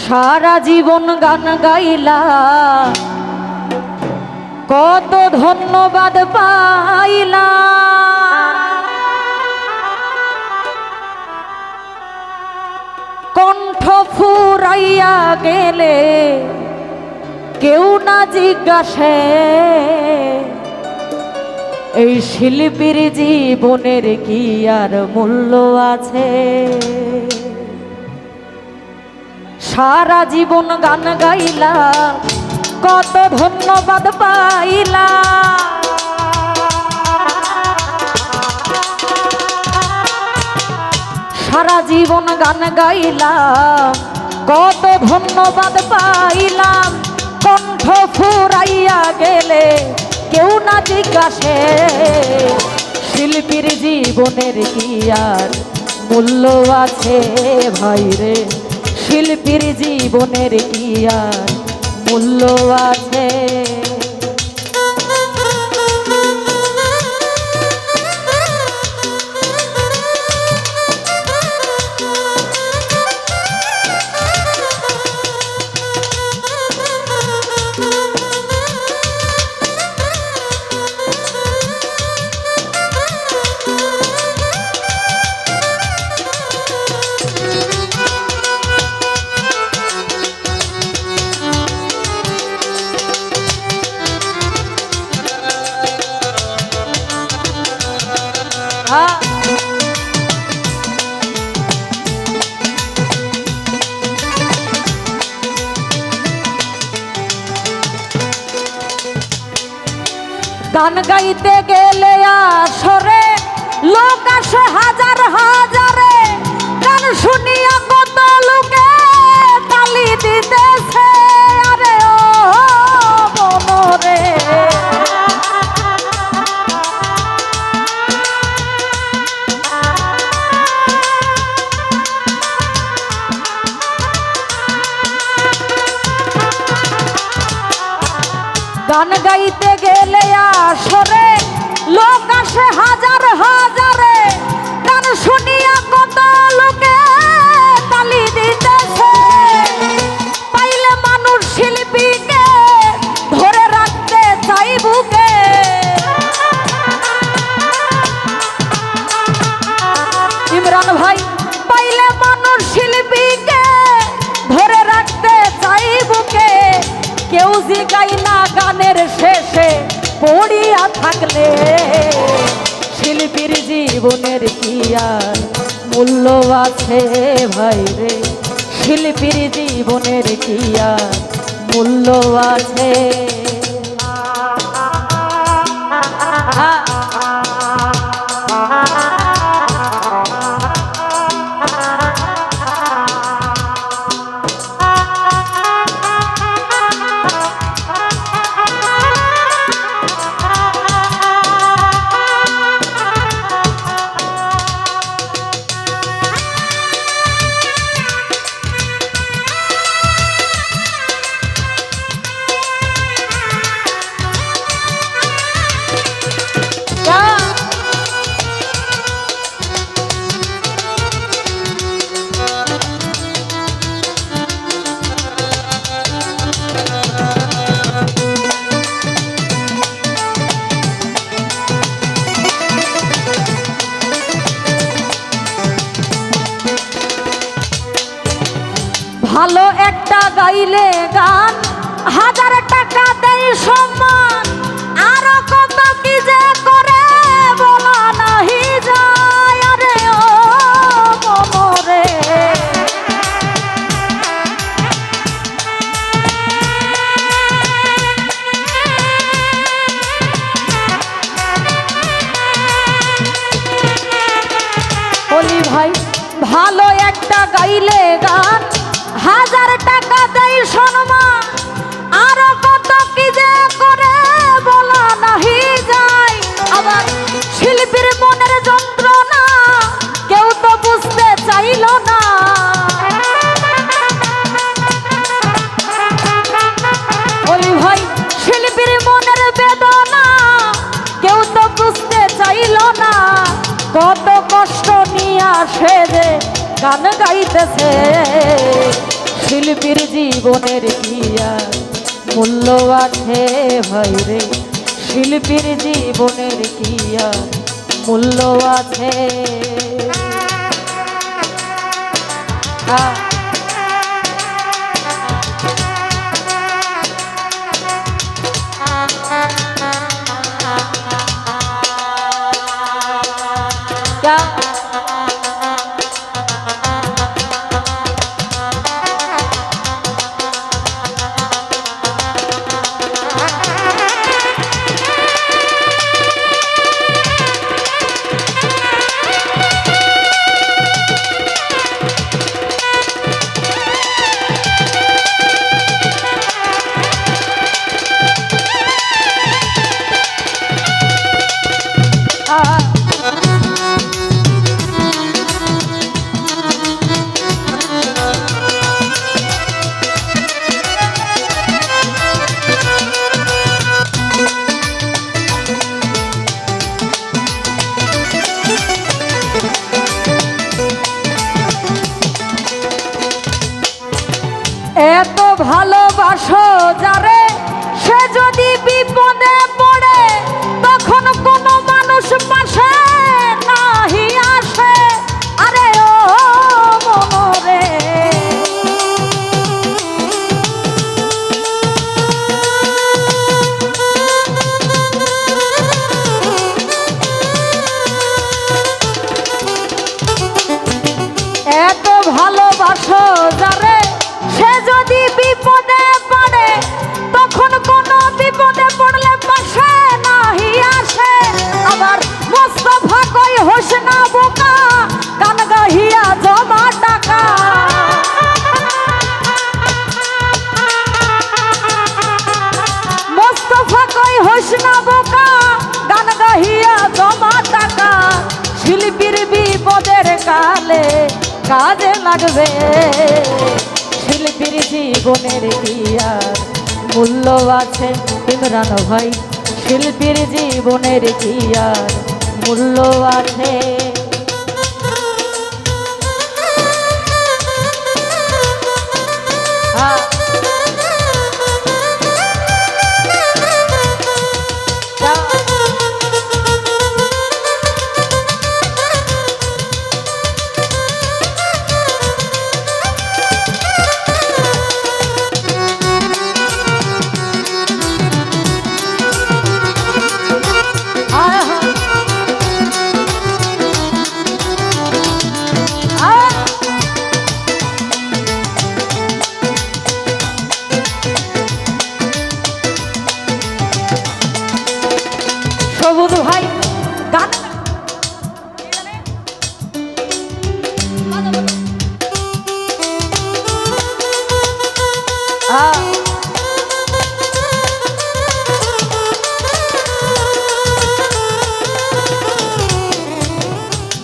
সারা জীবন গান গাইলা কত ধন্যবাদ পাইলা। কণ্ঠ ফুরাইয়া গেলে কেউ না জিজ্ঞাসে এই শিল্পীর জীবনের কি আর মূল্য আছে। সারা জীবন গান গাইলা কত ধন্যবাদ পাইলা। সারা জীবন গান গাইলাম কত ধন্যবাদ পাইলাম। কণ্ঠ ফুরাইয়া গেলে কেউ না জিজ্ঞাসে শিল্পীর জীবনের কি আর মূল্য আছে ভাই রে। শিল্পীর জীবনের কি আর মূল্য আছে। গান গাইতে গেলে আসরে লোক আসে হাজার হাজারে। গান শুনিয়া কত লোকে তালি দিতেছে আরে ও মনরে। গান গাইতে গেলে আসরে লোক আসে হাজার হাজারে। গান শুনিয়া কত লোকে তালি দিতেছে। পাইলে মানুষ শিল্পীকে ধরে রাখতে চাই বুকে। ইমরান ভাই পাইলে মানুষ শিল্পীকে ধরে রাখতে চাই বুকে। কেউ জিগাই না গানের শেষে পড়িয়া থাকলে শিল্পীর জীবনের কি আর মূল্য আছে ভাই রে। শিল্পীর জীবনের কি আর মূল্য আছে। ভালো একটা গাইলে গান হাজার টাকা দেয় সম্মান। আরো কত কি যে করে বলা নাহি যায় আরে ও মনরে। বলি ভাই ভালো একটা গাইলে গান হাজার টাকা দেয় সম্মান। আরো কত কি যে করে বলা নাহি যায়। আবার শিল্পীর মনের যন্ত্রণা কেউ তো বুঝতে চাইল না। ওই ভাই শিল্পীর মনের বেদনা কেউ তো বুঝতে চাইল না। কত কষ্ট নিয়ে আসে যে গান গাইতেছে শিল্পীর জীবনের কি আর মূল্য আছে ভাই রে, শিল্পীর জীবনের কি আর মূল্য আছে। এত ভালোবাসো যারে, সে যদি বিপদে পড়ে তখন কোনো মানুষ পাশে নাহি আসে। আরে ও মনরে, এত ভালোবাসো যারে, সে যদি বিপদে পড়ে তখন কোনো বিপদে পড়লে পাশে নাহি আসে। আবার মোস্তফা কই হোস না বোকা, গান গাহিয়া জমা টাকা। মোস্তফা কই হোস না বোকা, গান গাহিয়া জমা টাকা। শিল্পীর বিপদের কালে কাজে লাগবে, শিল্পীর জীবনের কি আর মূল্য আছে। ইমরান ভাই, শিল্পীর জীবনের কি আর মূল্য আছে। সবুজ ভাই গান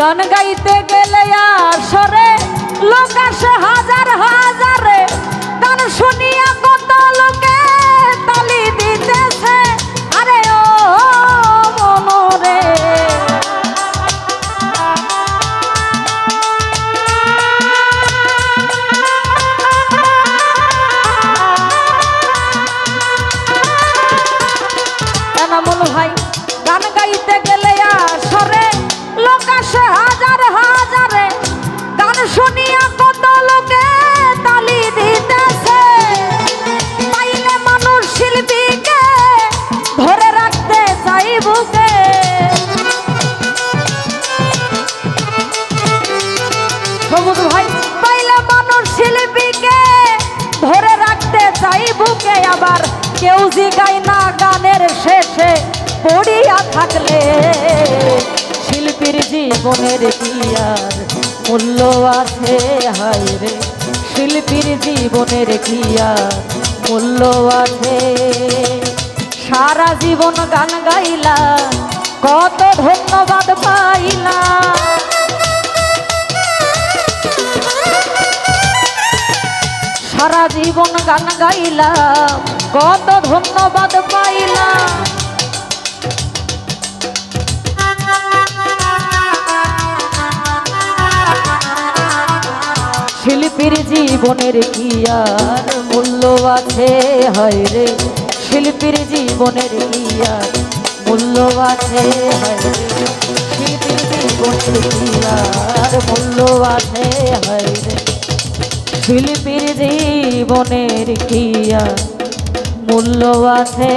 গান গাইতে গেলে আসরে লোক আসে হাজার হাজারে, গান শুনিয়া কত লোকে তালি দিতেছে। আরে ও মনরে, এনামুল ভাই গান গাইতে গেলে আসরে লোক আসে হাজার হাজারে, গান শুনিয়া কত লোকে তালি দিতেছে। পাইলে মানুষ শিল্পীকে ধরে রাখতে চাই বুকে, সবুজ ভাই পাইলে মানুষ শিল্পীকে ধরে রাখতে চাই বুকে। আবার কেউ জিগায় না গানের শেষে পড়িয়া থাকলে, শিল্পীর জীবনের কি আর মূল্য আছে। হায় রে, শিল্পীর জীবনের কি আর মূল্য আছে। সারা জীবন গান গাইলা কত ধন্যবাদ পাইলা, সারা জীবন গান গাইলাম কত ধন্যবাদ পাইলাম। শিল্পী শিল্পীর জীবনের কি আর মূল্য আছে, হয় রে শিল্পীর জীবনের কি আর মূল্য আছে, হয় রে শিল্পীর জীবনের কি আর মূল্য আছে, হয় রে শিল্পীর জীবনের কি আর মূল্য আছে।